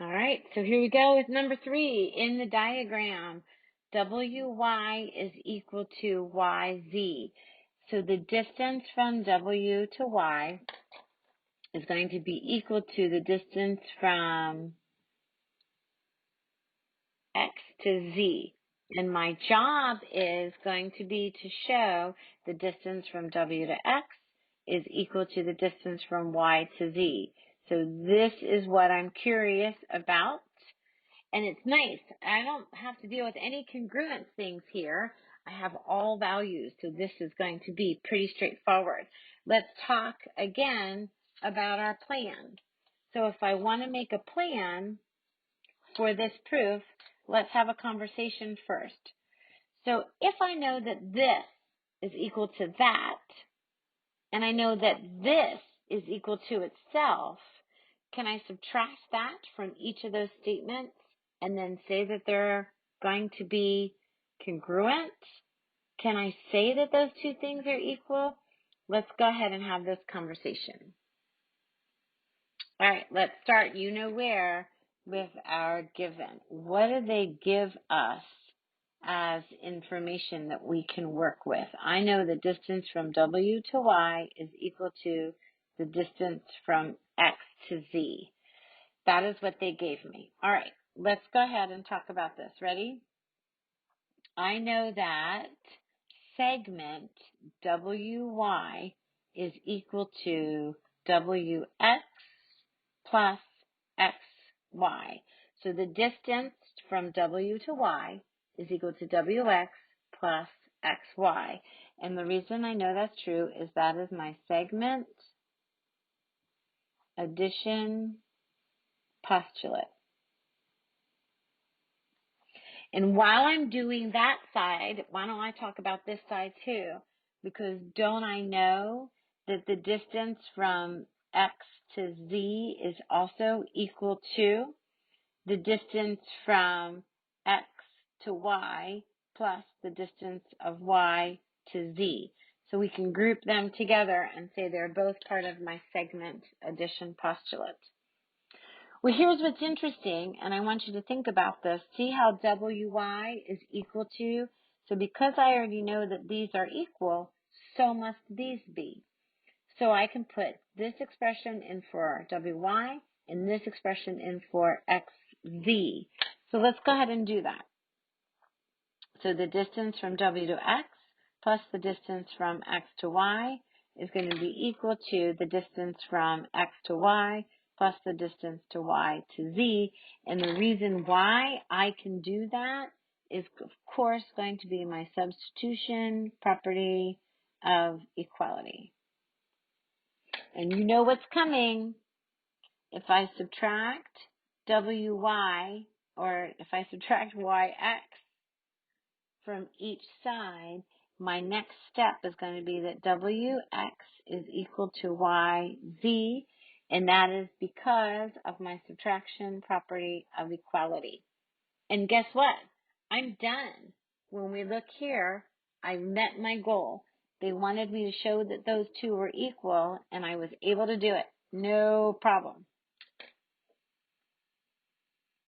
All right, so here we go with number 3 in the diagram. WY is equal to YZ. So the distance from W to Y is going to be equal to the distance from X to Z. And my job is going to be to show the distance from W to X is equal to the distance from Y to Z. So this is what I'm curious about. And it's nice. I don't have to deal with any congruence things here. I have all values, so this is going to be pretty straightforward. Let's talk again about our plan. So if I want to make a plan for this proof, let's have a conversation first. So if I know that this is equal to that, and I know that this is equal to itself, can I subtract that from each of those statements and then say that they're going to be congruent? Can I say that those two things are equal? Let's go ahead and have this conversation. All right, let's start you know where with our given. What do they give us as information that we can work with? I know the distance from W to Y is equal to the distance from X to Z. That is what they gave me. All right, let's go ahead and talk about this. Ready? I know that segment WY is equal to WX plus XY. So the distance from W to Y is equal to WX plus XY. And the reason I know that's true is that is my segment addition postulate. And while I'm doing that side, why don't I talk about this side too? Because don't I know that the distance from X to Z is also equal to the distance from X to Y plus the distance of Y to Z. So we can group them together and say they're both part of my segment addition postulate. Well, here's what's interesting, and I want you to think about this. See how WY is equal to? So because I already know that these are equal, so must these be. So I can put this expression in for WY and this expression in for XZ. So let's go ahead and do that. So the distance from W to X plus the distance from X to Y is going to be equal to the distance from X to Y plus the distance to Y to Z. And the reason why I can do that is, of course, going to be my substitution property of equality. And you know what's coming. If I subtract WY, or if I subtract YX from each side, my next step is going to be that WX is equal to YZ, and that is because of my subtraction property of equality. And guess what? I'm done. When we look here, I met my goal. They wanted me to show that those two were equal, and I was able to do it. No problem.